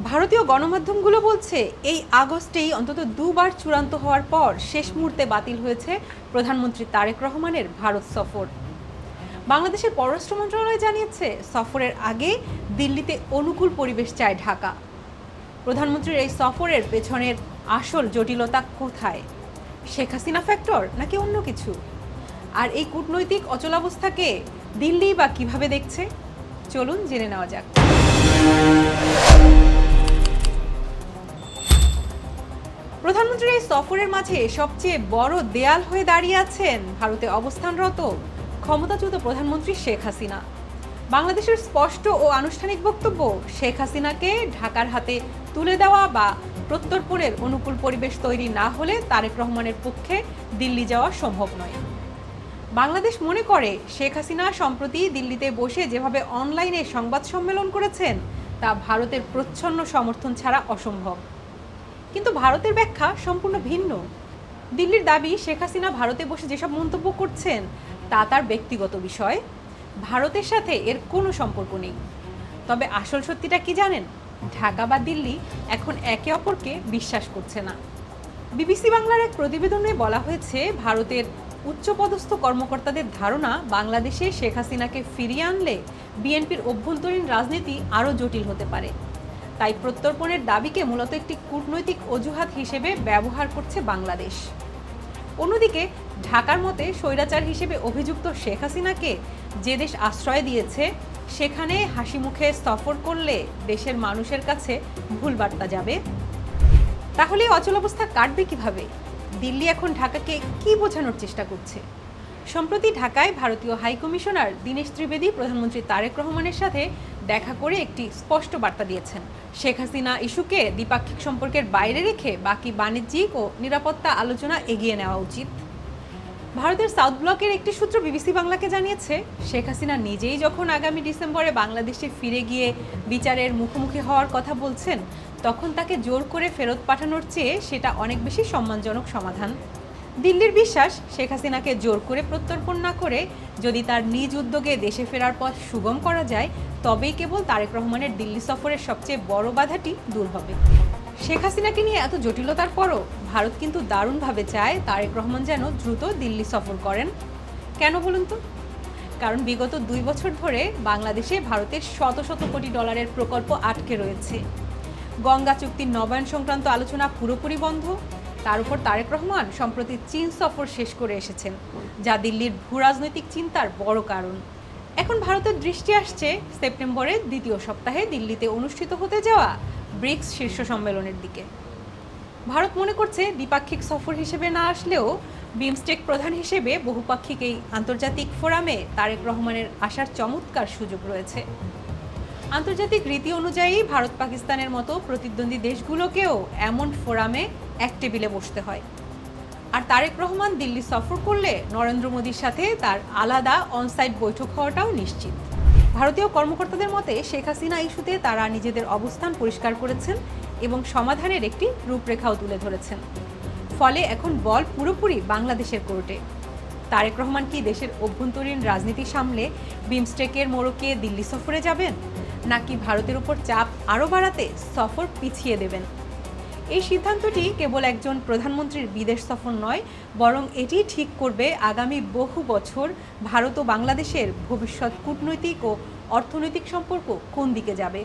ভারতীয় গণমাধ্যমগুলো বলছে এই আগস্টেই অন্তত দুবার চূড়ান্ত হওয়ার পর শেষ মুহূর্তে বাতিল হয়েছে প্রধানমন্ত্রী তারেক রহমানের ভারত সফর। বাংলাদেশের পররাষ্ট্র মন্ত্রণালয় জানিয়েছে সফরের আগে দিল্লিতে অনুকূল পরিবেশ চায় ঢাকা। প্রধানমন্ত্রীর এই সফরের পেছনের আসল জটিলতা কোথায়? শেখ হাসিনা ফ্যাক্টর নাকি অন্য কিছু? আর এই কূটনৈতিক অচলাবস্থাকে দিল্লি বা কিভাবে দেখছে, চলুন জেনে নেওয়া যাক। প্রধানমন্ত্রীর এই সফরের মাঝে সবচেয়ে বড় দেয়াল হয়ে দাঁড়িয়ে আছেন ভারতে অবস্থানরত ক্ষমতাচ্যুত প্রধানমন্ত্রী শেখ হাসিনা। বাংলাদেশের স্পষ্ট ও আনুষ্ঠানিক বক্তব্য, শেখ হাসিনাকে ঢাকার হাতে তুলে দেওয়া বা প্রত্যর্পণের অনুকূল পরিবেশ তৈরি না হলে তারেক রহমানের পক্ষে দিল্লি যাওয়া সম্ভব নয়। বাংলাদেশ মনে করে শেখ হাসিনা সম্প্রতি দিল্লিতে বসে যেভাবে অনলাইনে সংবাদ সম্মেলন করেছেন তা ভারতের প্রচ্ছন্ন সমর্থন ছাড়া অসম্ভব। কিন্তু ভারতের ব্যাখ্যা সম্পূর্ণ ভিন্ন। দিল্লির দাবি, শেখ হাসিনা ভারতে বসে যেসব মন্তব্য করছেন তা তার ব্যক্তিগত বিষয়, ভারতের সাথে এর কোনো সম্পর্ক নেই। তবে আসল সত্যিটা কি জানেন? ঢাকা বা দিল্লি এখন একে অপরকে বিশ্বাস করছে না। বিবিসি বাংলার এক প্রতিবেদনে বলা হয়েছে, ভারতের উচ্চপদস্থ কর্মকর্তাদের ধারণা বাংলাদেশে শেখ হাসিনাকে ফিরিয়ে আনলে বিএনপির অভ্যন্তরীণ রাজনীতি আরও জটিল হতে পারে। তাই প্রত্যর্পণের দাবিকে মূলত একটি কূটনৈতিক অজুহাত হিসেবে ব্যবহার করছে বাংলাদেশ। অন্যদিকে ঢাকার মতে স্বৈরাচার হিসেবে অভিযুক্ত শেখ হাসিনাকে যে দেশ আশ্রয় দিয়েছে সেখানে হাসি মুখে সফর করলে দেশের মানুষের কাছে ভুল বার্তা যাবে। তাহলে অচলাবস্থা কাটবে কিভাবে? দিল্লি এখন ঢাকাকে কি বোঝানোর চেষ্টা করছে? সম্প্রতি ঢাকায় ভারতীয় হাইকমিশনার দীনেশ ত্রিবেদী প্রধানমন্ত্রী তারেক রহমানের সাথে দেখা করে একটি স্পষ্ট বার্তা দিয়েছেন। শেখ হাসিনা ইস্যুকে দ্বিপাক্ষিক সম্পর্কের বাইরে রেখে বাকি বাণিজ্যিক ও নিরাপত্তা আলোচনা এগিয়ে নেওয়া উচিত। ভারতের সাউথ ব্লকের একটি সূত্র বিবিসি বাংলাকে জানিয়েছে, শেখ হাসিনা নিজেই যখন আগামী ডিসেম্বরে বাংলাদেশে ফিরে গিয়ে বিচারের মুখোমুখি হওয়ার কথা বলছেন, তখন তাকে জোর করে ফেরত পাঠানোর চেয়ে সেটা অনেক বেশি সম্মানজনক সমাধান। দিল্লির বিশ্বাস, শেখ হাসিনাকে জোর করে প্রত্যর্পণ না করে যদি তার নিজ উদ্যোগে দেশে ফেরার পথ সুগম করা যায়, তবেই কেবল তারেক রহমানের দিল্লি সফরের সবচেয়ে বড় বাধাটি দূর হবে। শেখ হাসিনাকে নিয়ে এত জটিলতার পরও ভারত কিন্তু দারুণভাবে চায় তারেক রহমান যেন দ্রুত দিল্লি সফর করেন। কেন বলুন তো? কারণ বিগত 2 বছর ধরে বাংলাদেশে ভারতের শত শত কোটি ডলারের প্রকল্প আটকে রয়েছে। গঙ্গা চুক্তির নবায়ন সংক্রান্ত আলোচনা পুরোপুরি বন্ধ। তার উপর তারেক রহমান সম্প্রতি চীন সফর শেষ করে এসেছেন, যা দিল্লির ভূরাজনৈতিক চিন্তার বড় কারণ। এখন ভারতের দৃষ্টি আসছে সেপ্টেম্বরের দ্বিতীয় সপ্তাহে দিল্লিতে অনুষ্ঠিত হতে যাওয়া ব্রিক্স শীর্ষ সম্মেলনের দিকে। ভারত মনে করছে দ্বিপাক্ষিক সফর হিসেবে না আসলেও বিমস্টেক প্রধান হিসেবে বহুপাক্ষিক এই আন্তর্জাতিক ফোরামে তারেক রহমানের আসার চমৎকার সুযোগ রয়েছে। আন্তর্জাতিক রীতি অনুযায়ী ভারত পাকিস্তানের মতো প্রতিদ্বন্দ্বী দেশগুলোকেও এমন ফোরামে এক টেবিলে বসতে হয়। আর তারেক রহমান দিল্লি সফর করলে নরেন্দ্র মোদীর সাথে তার আলাদা অনসাইট বৈঠক হওয়াটাও নিশ্চিত। ভারতীয় কর্মকর্তাদের মতে, শেখ হাসিনা ইস্যুতে তারা নিজেদের অবস্থান পরিষ্কার করেছেন এবং সমাধানের একটি রূপরেখাও তুলে ধরেছেন। ফলে এখন বল পুরোপুরি বাংলাদেশের কোর্টে। তারেক রহমান কি দেশের অভ্যন্তরীণ রাজনীতি সামলে বিমস্টেকের মোড়কে দিল্লি সফরে যাবেন, নাকি ভারতের উপর চাপ আরও বাড়াতে সফর পিছিয়ে দেবেন? এই সিদ্ধান্তটি কেবল একজন প্রধানমন্ত্রীর বিদেশ সফর নয়, বরং এটি ঠিক করবে আগামী বহু বছর ভারত ও বাংলাদেশের ভবিষ্যৎ কূটনৈতিক ও অর্থনৈতিক সম্পর্ক কোন দিকে যাবে।